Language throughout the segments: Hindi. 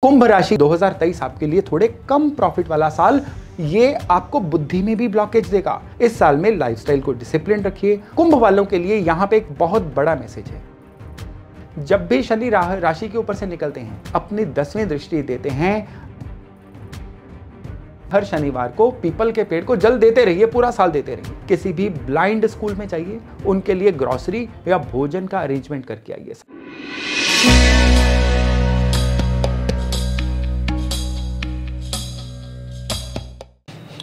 कुंभ राशि 2023 आपके लिए थोड़े कम प्रॉफिट वाला साल, ये आपको बुद्धि में भी ब्लॉकेज देगा। इस साल में लाइफस्टाइल को डिसिप्लिन रखिए। कुंभ वालों के लिए यहां पे एक बहुत बड़ा मैसेज है। जब भी शनि राशि के ऊपर से निकलते हैं, अपनी 10वीं दृष्टि देते हैं। हर शनिवार को पीपल के पेड़ को जल देते रहिए, पूरा साल देते रहिए। किसी भी ब्लाइंड स्कूल में चाहिए, उनके लिए ग्रोसरी या भोजन का अरेंजमेंट करके आइए।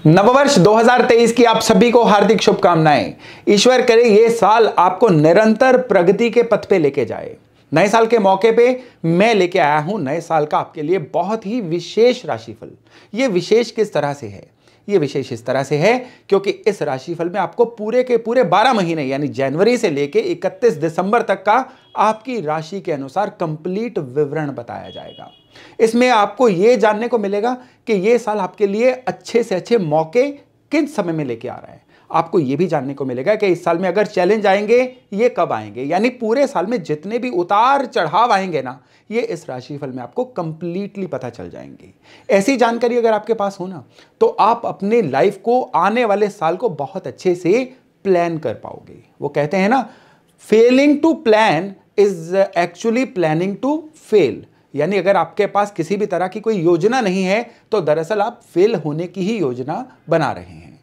नववर्ष 2023 की आप सभी को हार्दिक शुभकामनाएं। ईश्वर करे ये साल आपको निरंतर प्रगति के पथ पे लेके जाए। नए साल के मौके पे मैं लेके आया हूं नए साल का आपके लिए बहुत ही विशेष राशिफल। ये विशेष किस तरह से है? ये विशेष इस तरह से है क्योंकि इस राशिफल में आपको पूरे के पूरे 12 महीने यानी जनवरी से लेके 31 दिसंबर तक का आपकी राशि के अनुसार कंप्लीट विवरण बताया जाएगा। इसमें आपको यह जानने को मिलेगा कि यह साल आपके लिए अच्छे से अच्छे मौके किस समय में लेके आ रहा है। आपको यह भी जानने को मिलेगा कि इस साल में अगर चैलेंज आएंगे ये कब आएंगे, यानी पूरे साल में जितने भी उतार चढ़ाव आएंगे ना, ये इस राशिफल में आपको कंप्लीटली पता चल जाएंगे। ऐसी जानकारी अगर आपके पास हो ना, तो आप अपने लाइफ को आने वाले साल को बहुत अच्छे से प्लान कर पाओगे। वो कहते हैं ना, failing to plan is actually planning to fail. यानी अगर आपके पास किसी भी तरह की कोई योजना नहीं है तो दरअसल आप फेल होने की ही योजना बना रहे हैं।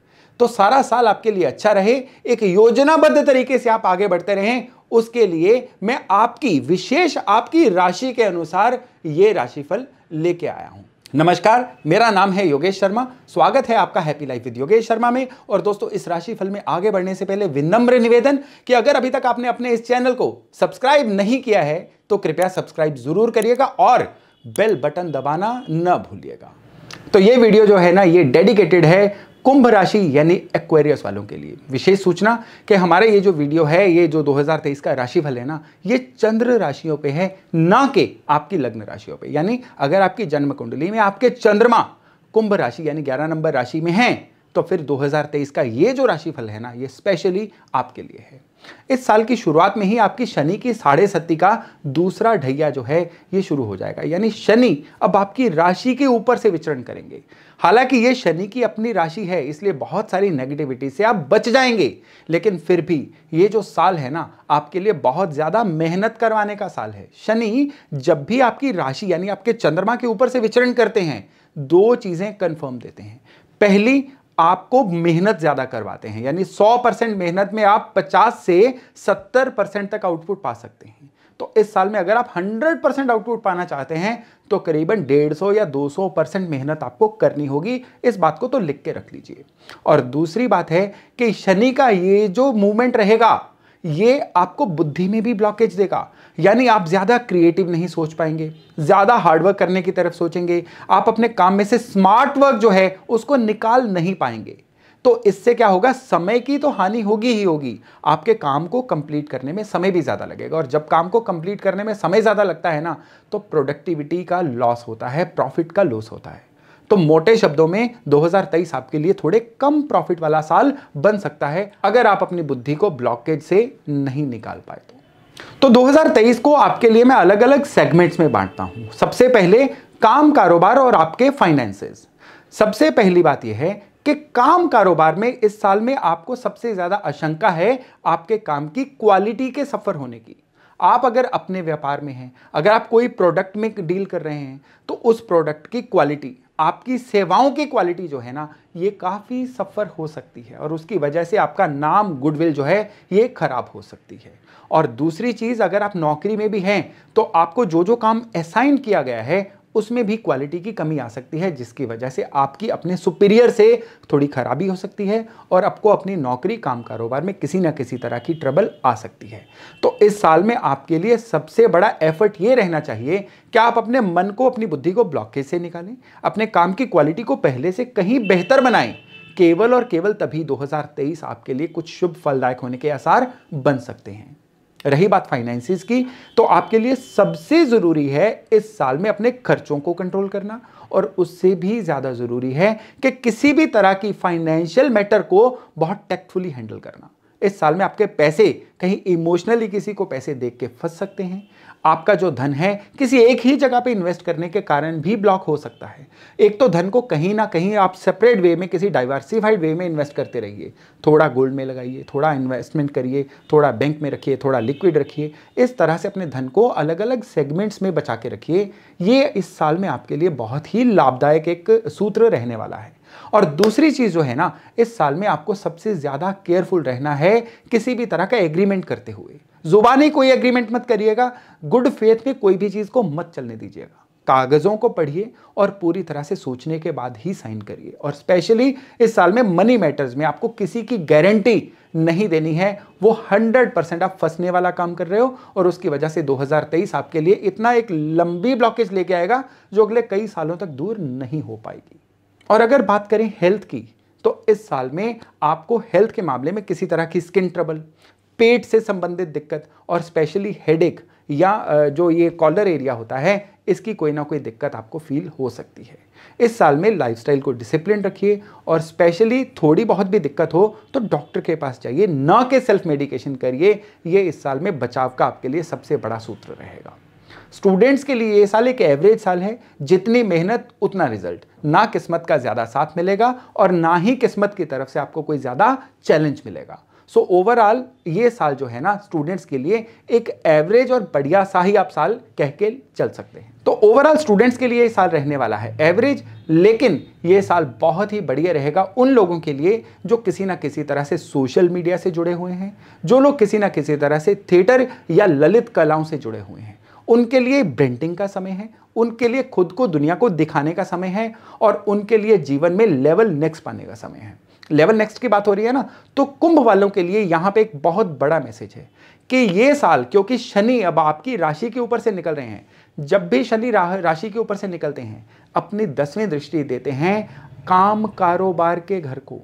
तो सारा साल आपके लिए अच्छा रहे, एक योजनाबद्ध तरीके से आप आगे बढ़ते रहें, उसके लिए मैं आपकी राशि के अनुसार यह राशिफल लेके आया हूं। नमस्कार, मेरा नाम है योगेश शर्मा। स्वागत है आपका happy life with Yogesh Sharma में। और दोस्तों, इस राशिफल में आगे बढ़ने से पहले विनम्र निवेदन कि अगर अभी तक आपने अपने इस चैनल को सब्सक्राइब नहीं किया है तो कृपया सब्सक्राइब जरूर करिएगा और बेल बटन दबाना न भूलिएगा। तो ये वीडियो जो है ना, ये डेडिकेटेड है कुंभ राशि यानी एक्वेरियस वालों के लिए। विशेष सूचना कि हमारे ये जो वीडियो है, ये जो 2023 का राशिफल है ना, ये चंद्र राशियों पे है, ना कि आपकी लग्न राशियों पे। यानी अगर आपकी जन्म कुंडली में आपके चंद्रमा कुंभ राशि यानी 11 नंबर राशि में हैं, तो फिर 2023 का ये जो राशिफल है ना, ये स्पेशली आपके लिए है। इस साल की शुरुआत में ही आपकी शनि की 7.5 का दूसरा ढैया जो है ये शुरू हो जाएगा। यानी शनि अब आपकी राशि के ऊपर से विचरण करेंगे। हालांकि ये शनि की अपनी राशि है, इसलिए बहुत सारी नेगेटिविटी से आप बच जाएंगे, लेकिन फिर भी ये जो साल है ना, आपके लिए बहुत ज्यादा मेहनत करवाने का साल है। शनि जब भी आपकी राशि यानी आपके चंद्रमा के ऊपर से विचरण करते हैं, दो चीजें कंफर्म देते हैं। पहली, आपको मेहनत ज्यादा करवाते हैं, यानी 100% मेहनत में आप 50 से 70% तक आउटपुट पा सकते हैं। तो इस साल में अगर आप 100% आउटपुट पाना चाहते हैं तो करीबन 150 या 200% मेहनत आपको करनी होगी। इस बात को तो लिख के रख लीजिए। और दूसरी बात है कि शनि का ये जो मूवमेंट रहेगा, ये आपको बुद्धि में भी ब्लॉकेज देगा। यानी आप ज्यादा क्रिएटिव नहीं सोच पाएंगे, ज्यादा हार्डवर्क करने की तरफ सोचेंगे। आप अपने काम में से स्मार्ट वर्क जो है उसको निकाल नहीं पाएंगे। तो इससे क्या होगा, समय की तो हानि होगी ही होगी। आपके काम को कंप्लीट करने में समय भी ज्यादा लगेगा, और जब काम को कंप्लीट करने में समय ज्यादा लगता है ना, तो प्रोडक्टिविटी का लॉस होता है, प्रॉफिट का लॉस होता है। तो मोटे शब्दों में 2023 आपके लिए थोड़े कम प्रॉफिट वाला साल बन सकता है अगर आप अपनी बुद्धि को ब्लॉकेज से नहीं निकाल पाए तो 2023 को आपके लिए मैं अलग अलग सेगमेंट्स में बांटता हूं। सबसे पहले काम, कारोबार और आपके फाइनेंसेस। सबसे पहली बात यह है कि काम कारोबार में इस साल में आपको सबसे ज्यादा आशंका है आपके काम की क्वालिटी के सफर होने की। आप अगर अपने व्यापार में हैं, अगर आप कोई प्रोडक्ट में डील कर रहे हैं, तो उस प्रोडक्ट की क्वालिटी, आपकी सेवाओं की क्वालिटी जो है ना, ये काफी सफर हो सकती है और उसकी वजह से आपका नाम, गुडविल जो है ये खराब हो सकती है। और दूसरी चीज, अगर आप नौकरी में भी हैं तो आपको जो जो काम असाइन किया गया है उसमें भी क्वालिटी की कमी आ सकती है, जिसकी वजह से आपकी अपने सुपीरियर से थोड़ी खराबी हो सकती है और आपको अपनी नौकरी, काम, कारोबार में किसी ना किसी तरह की ट्रबल आ सकती है। तो इस साल में आपके लिए सबसे बड़ा एफर्ट ये रहना चाहिए कि आप अपने मन को, अपनी बुद्धि को ब्लॉकेज से निकालें, अपने काम की क्वालिटी को पहले से कहीं बेहतर बनाएं। केवल और केवल तभी 2023 आपके लिए कुछ शुभ फलदायक होने के आसार बन सकते हैं। रही बात फाइनेंसिस की, तो आपके लिए सबसे जरूरी है इस साल में अपने खर्चों को कंट्रोल करना, और उससे भी ज्यादा जरूरी है कि किसी भी तरह की फाइनेंशियल मैटर को बहुत टैक्टफुली हैंडल करना। इस साल में आपके पैसे कहीं इमोशनली किसी को पैसे देख के फंस सकते हैं। आपका जो धन है किसी एक ही जगह पे इन्वेस्ट करने के कारण भी ब्लॉक हो सकता है। एक तो धन को कहीं ना कहीं आप सेपरेट वे में, किसी डाइवर्सिफाइड वे में इन्वेस्ट करते रहिए। थोड़ा गोल्ड में लगाइए, थोड़ा इन्वेस्टमेंट करिए, थोड़ा बैंक में रखिए, थोड़ा लिक्विड रखिए। इस तरह से अपने धन को अलग अलग सेगमेंट्स में बचा के रखिए। ये इस साल में आपके लिए बहुत ही लाभदायक एक सूत्र रहने वाला है। और दूसरी चीज जो है ना, इस साल में आपको सबसे ज्यादा केयरफुल रहना है किसी भी तरह का एग्रीमेंट करते हुए। जुबानी कोई एग्रीमेंट मत करिएगा, गुड फेथ में कोई भी चीज को मत चलने दीजिएगा। कागजों को पढ़िए और पूरी तरह से सोचने के बाद ही साइन करिए। और स्पेशली इस साल में मनी मैटर्स में आपको किसी की गारंटी नहीं देनी है। वो 100% आप फंसने वाला काम कर रहे हो और उसकी वजह से 2023 आपके लिए इतना एक लंबी ब्लॉकेज लेके आएगा जो अगले कई सालों तक दूर नहीं हो पाएगी। और अगर बात करें हेल्थ की, तो इस साल में आपको हेल्थ के मामले में किसी तरह की स्किन ट्रबल, पेट से संबंधित दिक्कत और स्पेशली हेडेक या जो ये कॉलर एरिया होता है, इसकी कोई ना कोई दिक्कत आपको फील हो सकती है। इस साल में लाइफस्टाइल को डिसिप्लिन रखिए और स्पेशली थोड़ी बहुत भी दिक्कत हो तो डॉक्टर के पास जाइए, ना कि सेल्फ मेडिकेशन करिए। ये इस साल में बचाव का आपके लिए सबसे बड़ा सूत्र रहेगा। स्टूडेंट्स के लिए ये साल एक एवरेज साल है। जितनी मेहनत उतना रिजल्ट। ना किस्मत का ज्यादा साथ मिलेगा और ना ही किस्मत की तरफ से आपको कोई ज्यादा चैलेंज मिलेगा। सो ओवरऑल ये साल जो है ना, स्टूडेंट्स के लिए एक एवरेज और बढ़िया सा ही आप साल कह के चल सकते हैं। तो ओवरऑल स्टूडेंट्स के लिए ये साल रहने वाला है एवरेज, लेकिन ये साल बहुत ही बढ़िया रहेगा उन लोगों के लिए जो किसी ना किसी तरह से सोशल मीडिया से जुड़े हुए हैं, जो लोग किसी ना किसी तरह से थिएटर या ललित कलाओं से जुड़े हुए हैं। उनके लिए ब्रांडिंग का समय है, उनके लिए खुद को दुनिया को दिखाने का समय है और उनके लिए जीवन में लेवल नेक्स्ट पाने का समय है। लेवल नेक्स्ट की बात हो रही है ना, तो कुंभ वालों के लिए यहां पे एक बहुत बड़ा मैसेज है कि ये साल, क्योंकि शनि अब आपकी राशि के ऊपर से निकल रहे हैं, जब भी शनि राशि के ऊपर से निकलते हैं अपनी 10वीं दृष्टि देते हैं काम कारोबार के घर को,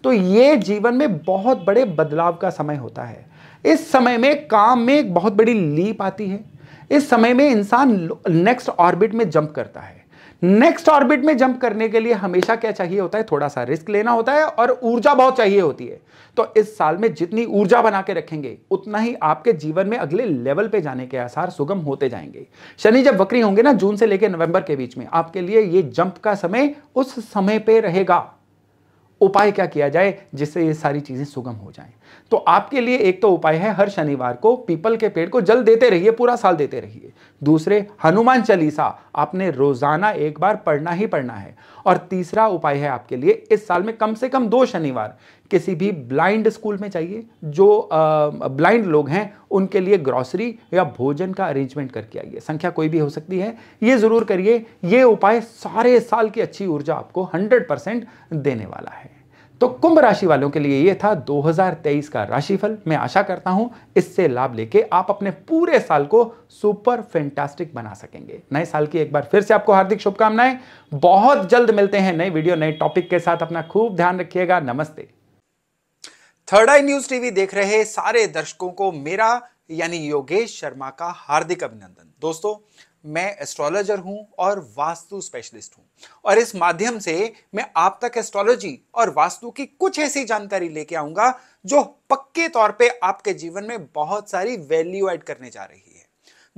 तो ये जीवन में बहुत बड़े बदलाव का समय होता है। इस समय में काम में एक बहुत बड़ी लीप आती है। इस समय में इंसान नेक्स्ट ऑर्बिट में जंप करता है। नेक्स्ट ऑर्बिट में जंप करने के लिए हमेशा क्या चाहिए होता है? थोड़ा सा रिस्क लेना होता है और ऊर्जा बहुत चाहिए होती है। तो इस साल में जितनी ऊर्जा बना के रखेंगे उतना ही आपके जीवन में अगले लेवल पे जाने के आसार सुगम होते जाएंगे। शनि जब वक्री होंगे ना, जून से लेकर नवंबर के बीच में, आपके लिए ये जंप का समय उस समय पे रहेगा। उपाय क्या किया जाए जिससे ये सारी चीजें सुगम हो जाएं? तो आपके लिए एक तो उपाय है, हर शनिवार को पीपल के पेड़ को जल देते रहिए, पूरा साल देते रहिए। दूसरे, हनुमान चालीसा आपने रोजाना एक बार पढ़ना ही पढ़ना है। और तीसरा उपाय है आपके लिए इस साल में कम से कम 2 शनिवार किसी भी ब्लाइंड स्कूल में चाहिए। जो ब्लाइंड लोग हैं उनके लिए ग्रोसरी या भोजन का अरेंजमेंट करके आइए। संख्या कोई भी हो सकती है, ये जरूर करिए। ये उपाय सारे साल की अच्छी ऊर्जा आपको 100% देने वाला है। तो कुंभ राशि वालों के लिए ये था 2023 का राशिफल। मैं आशा करता हूं इससे लाभ लेके आप अपने पूरे साल को सुपर फैंटास्टिक बना सकेंगे। नए साल की एक बार फिर से आपको हार्दिक शुभकामनाएं। बहुत जल्द मिलते हैं नई वीडियो नए टॉपिक के साथ। अपना खूब ध्यान रखिएगा। नमस्ते। थर्ड आई न्यूज टीवी देख रहे सारे दर्शकों को मेरा यानी योगेश शर्मा का हार्दिक अभिनंदन। दोस्तों, मैं एस्ट्रोलॉजर हूं और वास्तु स्पेशलिस्ट हूं और इस माध्यम से मैं आप तक एस्ट्रोलॉजी और वास्तु की कुछ ऐसी जानकारी लेके आऊंगा जो पक्के तौर पे आपके जीवन में बहुत सारी वैल्यू ऐड करने जा रही है।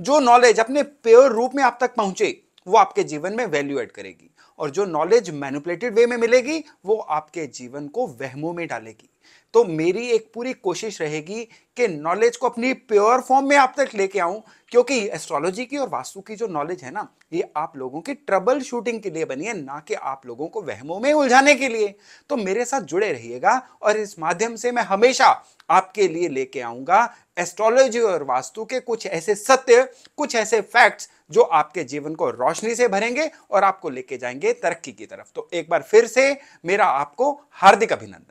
जो नॉलेज अपने प्योर रूप में आप तक पहुंचे वो आपके जीवन में वैल्यू ऐड करेगी और जो नॉलेज मैनिपुलेटेड वे में मिलेगी वो आपके जीवन को वहमों में डालेगी। तो मेरी एक पूरी कोशिश रहेगी कि नॉलेज को अपनी प्योर फॉर्म में आप तक लेके आऊं, क्योंकि एस्ट्रोलॉजी की और वास्तु की जो नॉलेज है ना, ये आप लोगों की ट्रबल शूटिंग के लिए बनी है, ना कि आप लोगों को वहमों में उलझाने के लिए। तो मेरे साथ जुड़े रहिएगा और इस माध्यम से मैं हमेशा आपके लिए लेके आऊंगा एस्ट्रोलॉजी और वास्तु के कुछ ऐसे सत्य, कुछ ऐसे फैक्ट्स जो आपके जीवन को रोशनी से भरेंगे और आपको लेके जाएंगे तरक्की की तरफ। तो एक बार फिर से मेरा आपको हार्दिक अभिनंदन।